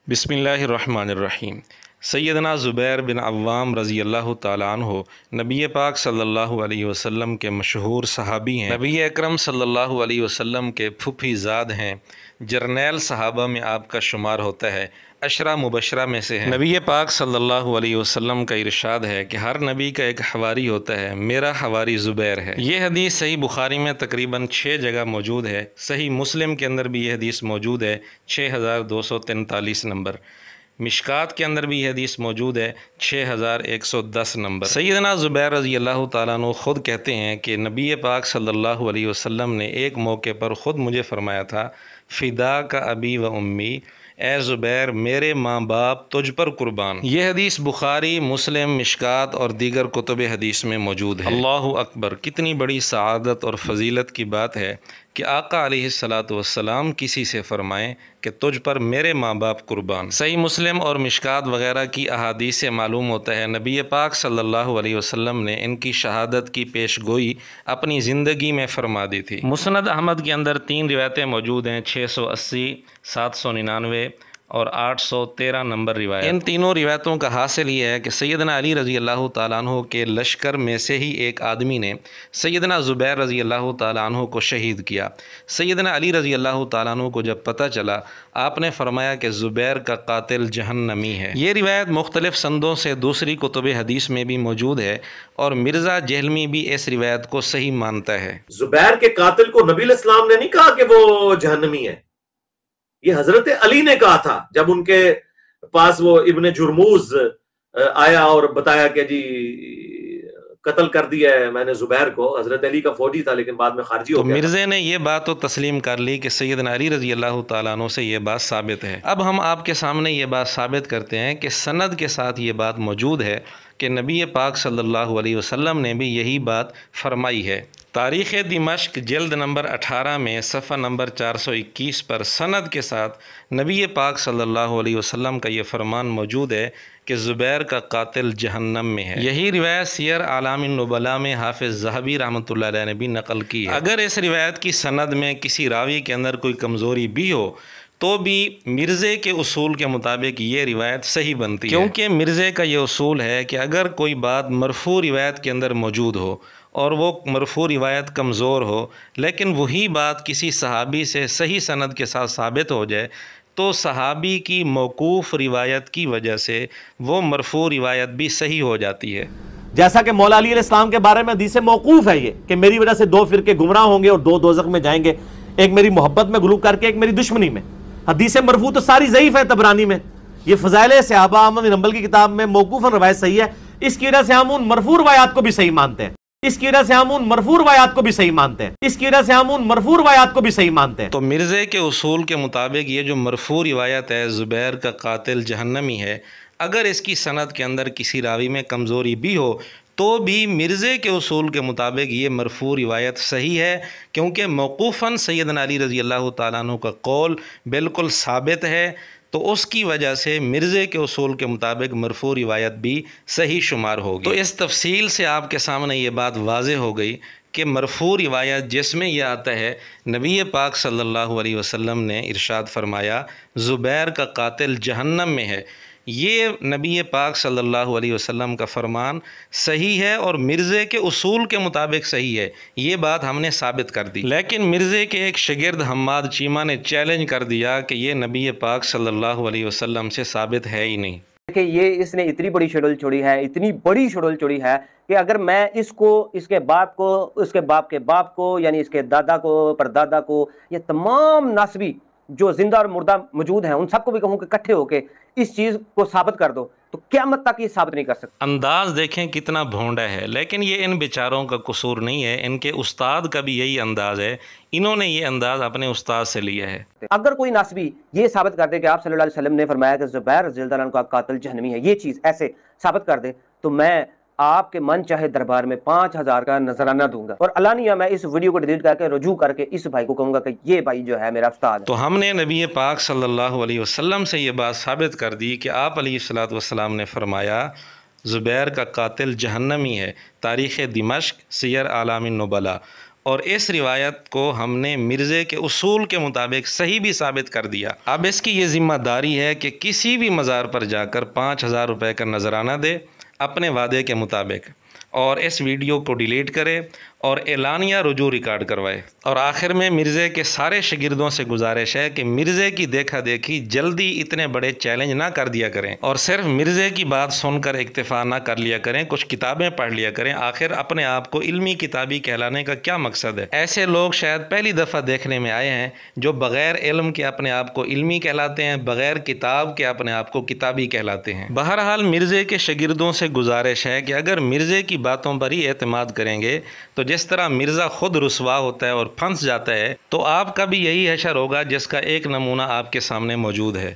بسم اللہ الرحمن الرحیم۔ سیدنا زبیر بن عوام رضی اللہ تعالیٰ عنہ نبی پاک صلی اللہ علیہ وسلم کے مشہور صحابی ہیں۔ نبی اکرم صلی اللہ علیہ وسلم کے پھوپھی زاد ہیں۔ جرنیل صحابہ میں آپ کا شمار ہوتا ہے، عشرہ مبشرہ میں سے ہیں۔ نبی پاک صلی اللہ علیہ وسلم کا ارشاد ہے کہ ہر نبی کا ایک حواری ہوتا ہے، میرا حواری زبیر ہے۔ یہ حدیث صحیح بخاری میں تقریباً 6 جگہ موجود ہے، صحیح مسلم کے اندر بھی یہ حدیث موجود ہے 6243 نمبر، مشکات کے اندر بھی یہ حدیث موجود ہے 6110 نمبر۔ سیدنا زبیر رضی اللہ تعالیٰ عنہ خود کہتے ہیں کہ نبی پاک صلی اللہ علیہ وسلم نے ایک موقع پر خود مجھے فرمایا تھا، فدا کا ابی و امی، اے زبیر میرے ماں باپ تجھ پر قربان۔ یہ حدیث بخاری، مسلم، مشکات اور دیگر کتب حدیث میں موجود ہے۔ اللہ اکبر! کتنی بڑی سعادت اور فضیلت کی بات ہے کہ آقا علیہ الصلاۃ والسلام کسی سے فرمائیں کہ تجھ پر میرے ماں باپ قربان۔ صحیح مسلم اور مشکات وغیرہ کی احادیث سے معلوم ہوتا ہے نبی پاک صلی اللہ علیہ وسلم نے ان کی شہادت کی پیش گوئی اپنی زندگی میں فرما دی تھی۔ مسند احمد کے اندر 3 روایتیں موجود ہیں، 680، 799 اور 813 نمبر روایت۔ ان تینوں روایتوں کا حاصل یہ ہے کہ سیدنا علی رضی اللہ تعالیٰ عنہ کے لشکر میں سے ہی ایک آدمی نے سیدنا زبیر رضی اللہ تعالیٰ عنہ کو شہید کیا۔ سیدنا علی رضی اللہ تعالیٰ عنہ کو جب پتہ چلا، آپ نے فرمایا کہ زبیر کا قاتل جہنمی ہے۔ یہ روایت مختلف سندوں سے دوسری کتب حدیث میں بھی موجود ہے اور مرزا جہلمی بھی اس روایت کو صحیح مانتا ہے۔ زبیر کے قاتل کو نبی علیہ السلام نے نہیں کہا کہ وہ جہنمی ہے، یہ حضرت علی نے کہا تھا جب ان کے پاس وہ ابن جرموز آیا اور بتایا کہ جی قتل کر دیا ہے میں نے زبیر کو۔ حضرت علی کا فوجی تھا لیکن بعد میں خارجی ہو گیا۔ تو مرزے نے یہ بات تو تسلیم کر لی کہ سیدنا علی رضی اللہ تعالیٰ عنہ سے یہ بات ثابت ہے۔ اب ہم آپ کے سامنے یہ بات ثابت کرتے ہیں کہ سند کے ساتھ یہ بات موجود ہے کہ نبی پاک صلی اللہ علیہ وسلم نے بھی یہی بات فرمائی ہے۔ تاریخ دمشق جلد نمبر 18 میں صفحہ نمبر 421 پر سند کے ساتھ نبی پاک صلی اللہ علیہ وسلم کا یہ فرمان موجود ہے کہ زبیر کا قاتل جہنم میں ہے۔ یہی روایت سیر اعلام النبلاء میں حافظ ذہبی رحمۃ اللہ علیہ نے بھی نقل کی ہے۔ اگر اس روایت کی سند میں کسی راوی کے اندر کوئی کمزوری بھی ہو تو بھی مرزے کے اصول کے مطابق یہ روایت صحیح بنتی ہے، کیونکہ مرزے کا یہ اصول ہے کہ اگر کوئی بات مرفوع روایت کے اندر موجود ہو اور وہ مرفوع روایت کمزور ہو لیکن وہی بات کسی صحابی سے صحیح سند کے ساتھ ثابت ہو جائے تو صحابی کی موقوف روایت کی وجہ سے وہ مرفوع روایت بھی صحیح ہو جاتی ہے۔ جیسا کہ مولا علی علیہ السلام کے بارے میں حدیث موقوف ہے یہ کہ میری وجہ سے 2 فرقے گمراہ ہوں گے اور 2 دوزخ میں جائیں گے، ایک میری محبت میں غلو کر کے، ایک میری دشمنی میں۔ حدیث مرفوع تو ساری ضعیف ہے طبرانی میں، یہ فضائل صحابہ احمد بن حنبل کی کتاب میں موقوفاً روایت صحیح ہے۔ اس کی وجہ سے ہم ان مرفوع روایات کو بھی صحیح مانتے ہیں، اس کی وجہ سے ہم ان مرفوع روایات کو بھی صحیح مانتے ہیں، اس کی وجہ سے ہم ان مرفوع روایات کو بھی صحیح مانتے ہیں۔ تو مرزے کے اصول کے مطابق یہ جو مرفوع روایت ہے زبیر کا قاتل جہنمی ہے، اگر اس کی سند کے اندر کسی راوی میں کمزوری بھی ہو تو بھی مرزے کے اصول کے مطابق یہ مرفوع روایت صحیح ہے، کیونکہ موقوفاً سیدنا علی رضی اللہ تعالیٰ عنہ کا قول بالکل ثابت ہے، تو اس کی وجہ سے مرزے کے اصول کے مطابق مرفوع روایت بھی صحیح شمار ہوگی۔ تو اس تفصیل سے آپ کے سامنے یہ بات واضح ہو گئی کہ مرفوع روایت جس میں یہ آتا ہے نبی پاک صلی اللہ علیہ وسلم نے ارشاد فرمایا زبیر کا قاتل جہنم میں ہے، یہ نبی پاک صلی اللہ علیہ وسلم کا فرمان صحیح ہے اور مرزے کے اصول کے مطابق صحیح ہے، یہ بات ہم نے ثابت کر دی۔ لیکن مرزے کے ایک شاگرد حماد چیمہ نے چیلنج کر دیا کہ یہ نبی پاک صلی اللہ علیہ وسلم سے ثابت ہے ہی نہیں۔ کہ یہ اس نے اتنی بڑی شڈول چھوڑی ہے، اتنی بڑی شڈول چھوڑی ہے کہ اگر میں اس کو، اس کے باپ کو، اس کے باپ کے باپ کو، یعنی اس کے دادا کو، پردادا کو، یہ تمام ناسبی جو زندہ اور مردہ موجود ہیں ان سب کو بھی کہوں کہ اکٹھے ہو کے اس چیز کو ثابت کر دو تو قیامت تک یہ ثابت نہیں کر سکتے۔ انداز دیکھیں کتنا بھونڈا ہے، لیکن یہ ان بیچاروں کا قصور نہیں ہے، ان کے استاد کا بھی یہی انداز ہے، انہوں نے یہ انداز اپنے استاد سے لیا ہے۔ اگر کوئی ناسبی یہ ثابت کر دے کہ آپ صلی اللہ علیہ وسلم نے فرمایا کہ زبیر رضی اللہ عنہ کا قاتل جہنمی ہے، یہ چیز ایسے ثابت کر دے تو میں آپ کے من چاہے دربار میں 5000 کا نذرانہ دوں گا، اور علانیہ میں اس ویڈیو کو ڈیلیٹ کر کے رجوع کر کے اس بھائی کو کہوں گا کہ یہ بھائی جو ہے میرا استاد ہے۔ تو ہم نے نبی پاک صلی اللہ علیہ وسلم سے یہ بات ثابت کر دی کہ آپ علیہ الصلاۃ والسلام نے فرمایا زبیر کا قاتل جہنمی ہے، تاریخ دمشق سیر اعلام النبلاء۔ اور اس روایت کو ہم نے مرزے کے اصول کے مطابق صحیح بھی ثابت کر دیا۔ اب اس کی یہ ذمہ داری ہے کہ کسی بھی مزار پر جا کر 5000 روپے کا نذرانہ دے اپنے وعدے کے مطابق، اور اس ویڈیو کو ڈیلیٹ کرے اور اعلانیہ رجوع ریکارڈ کروائے۔ اور آخر میں مرزے کے سارے شاگردوں سے گزارش ہے کہ مرزے کی دیکھا دیکھی جلدی اتنے بڑے چیلنج نہ کر دیا کریں، اور صرف مرزے کی بات سن کر اکتفا نہ کر لیا کریں، کچھ کتابیں پڑھ لیا کریں۔ آخر اپنے آپ کو علمی کتابی کہلانے کا کیا مقصد ہے؟ ایسے لوگ شاید پہلی دفعہ دیکھنے میں آئے ہیں جو بغیر علم کے اپنے آپ کو علمی کہلاتے ہیں، بغیر کتاب کے اپنے آپ کو کتابی کہلاتے ہیں۔ بہرحال مرزے کے شاگردوں سے گزارش ہے کہ اگر مرزے کی باتوں پر ہی اعتماد کریں گے تو جس طرح مرزا خود رسوا ہوتا ہے اور پھنس جاتا ہے، تو آپ کا بھی یہی حشر ہوگا جس کا ایک نمونہ آپ کے سامنے موجود ہے۔